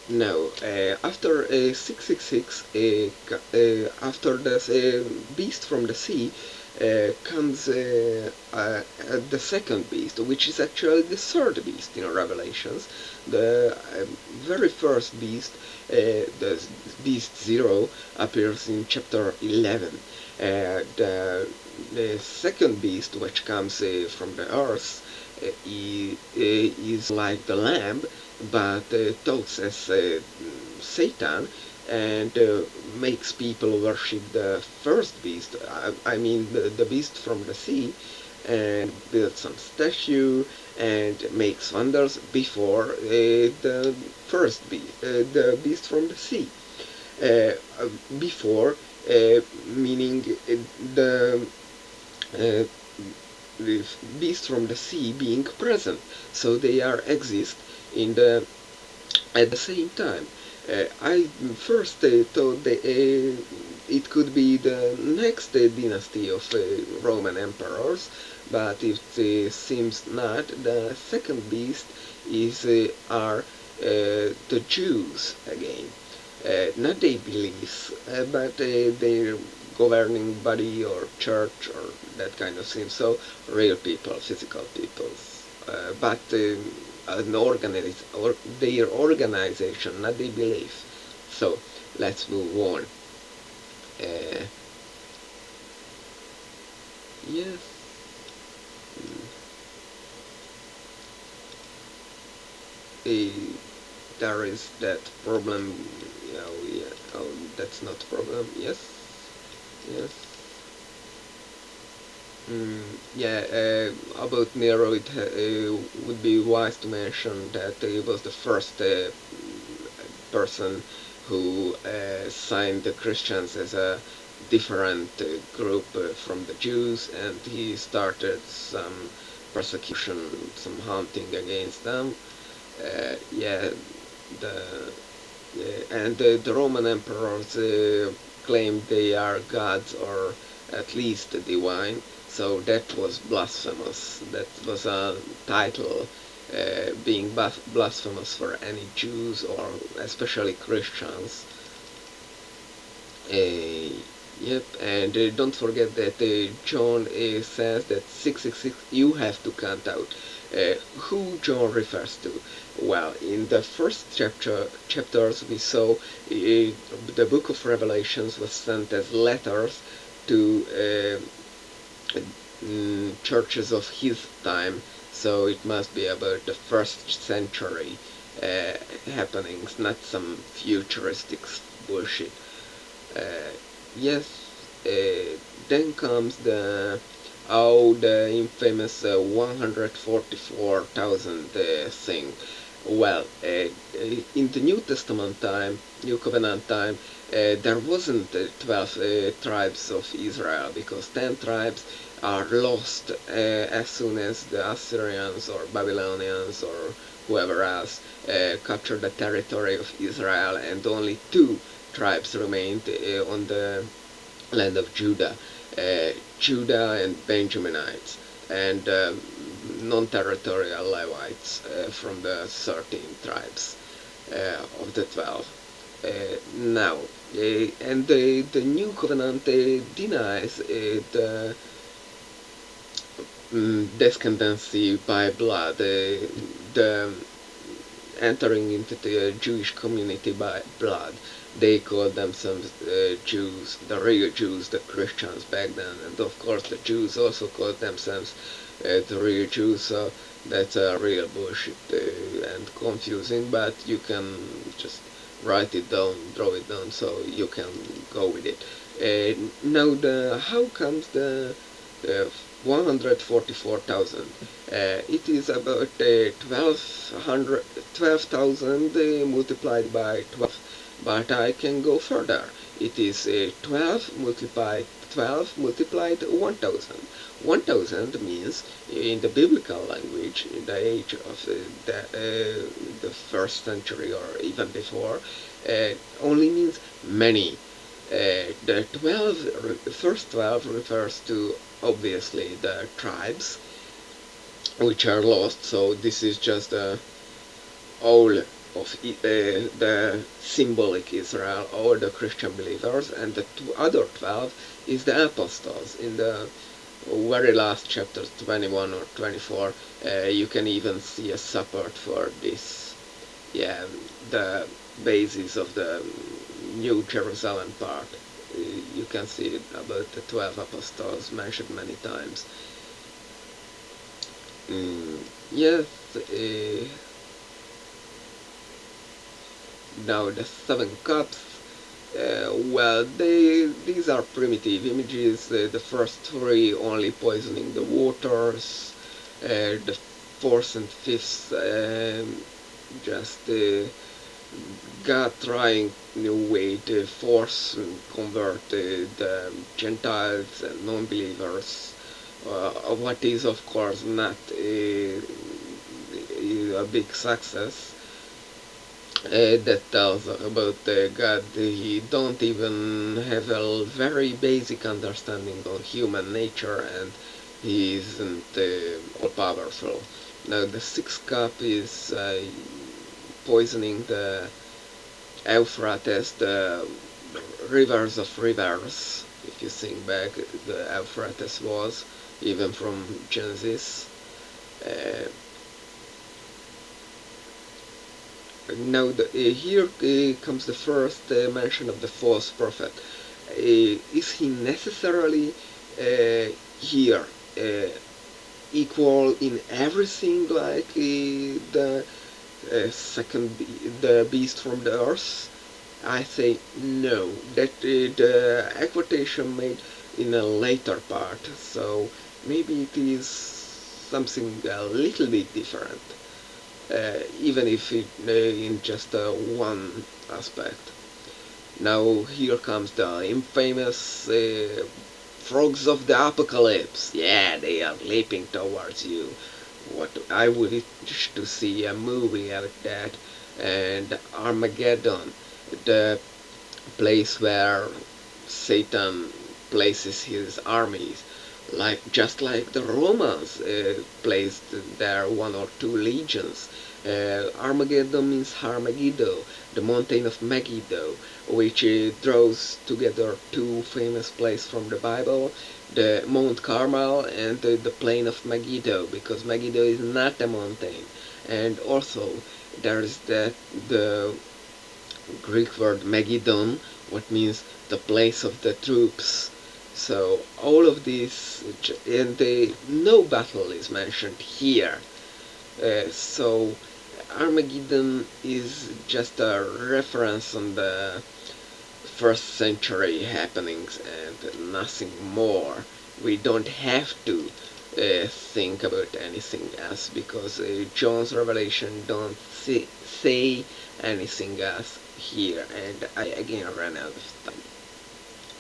Now, after 666, after the beast from the sea, comes the second beast, which is actually the third beast in Revelations. The very first beast, the beast Zero, appears in chapter 11. The second beast, which comes from the earth, is like the lamb, but talks as Satan, and makes people worship the first beast, I mean the beast from the sea, and builds some statue and makes wonders before the first beast, the beast from the sea. Uh, Before, meaning the uh, the beast from the sea being present, so they are exist in the at the same time. I first thought that it could be the next dynasty of Roman emperors, but it seems not. The second beast is are the Jews again. Not their beliefs, but their governing body or church or that kind of thing. So real people, physical people, but or their organization, not their belief. So let's move on. Uh, yes. There is that problem. Yeah, oh, that's not problem. Yes. Yes. Yeah, about Nero, it would be wise to mention that he was the first person who signed the Christians as a different group from the Jews, and he started some persecution, some hunting against them. Yeah, the and the Roman emperors claimed they are gods or at least divine. So that was blasphemous. That was a title being blasphemous for any Jews or especially Christians. Yep, and don't forget that John says that 666 you have to count out. Who John refers to? Well, in the first chapters we saw the book of Revelations was sent as letters to churches of his time, so it must be about the first century happenings, not some futuristic bullshit. Uh, yes, then comes the infamous 144,000 thing. Well, in the New Testament time, New Covenant time, there wasn't 12 tribes of Israel because 10 tribes are lost as soon as the Assyrians or Babylonians or whoever else captured the territory of Israel, and only two tribes remained on the land of Judah, Judah and Benjaminites, and non-territorial Levites from the 13 tribes of the 12. Now, and the New Covenant denies the descendancy by blood, the entering into the Jewish community by blood. They called themselves Jews, the real Jews, the Christians back then, and of course the Jews also called themselves the real Jews, so that's real bullshit and confusing, but you can just write it down, draw it down, so you can go with it. Now, how comes the 144,000? It is about 12,000 multiplied by 12, but I can go further. It is 12 multiplied 1,000. 1,000 means, in the biblical language, in the age of the first century or even before, only means many. The first 12 refers to obviously the tribes which are lost, so this is just all of the symbolic Israel or the Christian believers, and the other 12 is the apostles. In the very last chapters 21 or 24, you can even see a support for this. Yeah, the basis of the New Jerusalem part. You can see about the 12 apostles mentioned many times. Mm, yes, now the 7 cups. Well, these are primitive images. The first 3 only poisoning the waters. The fourth and fifth just God trying new way to force and convert the Gentiles and non-believers. What is of course not a big success. That tells about God. He don't even have a very basic understanding of human nature, and he isn't all powerful. Now the 6th cup is poisoning the Euphrates, the rivers of rivers. If you think back, the Euphrates was even from Genesis. Uh, Now, here comes the first mention of the false prophet. Is he necessarily here equal in everything like the the beast from the earth? I say no. That the equitation made in a later part, so maybe it is something a little bit different. Even if it in just one aspect. Now here comes the infamous frogs of the apocalypse. Yeah, they are leaping towards you. What I would wish to see a movie like that. And Armageddon, the place where Satan places his armies, just like the Romans placed their 1 or 2 legions. Armageddon means Harmageddo, the mountain of Megiddo, which draws together 2 famous places from the Bible, the Mount Carmel and the plain of Megiddo, because Megiddo is not a mountain. And also there is the Greek word Megiddon, what means the place of the troops. So all of these, and no battle is mentioned here. So Armageddon is just a reference on the first century happenings and nothing more. We don't have to think about anything else because John's revelation don't say anything else here, and I again ran out of time.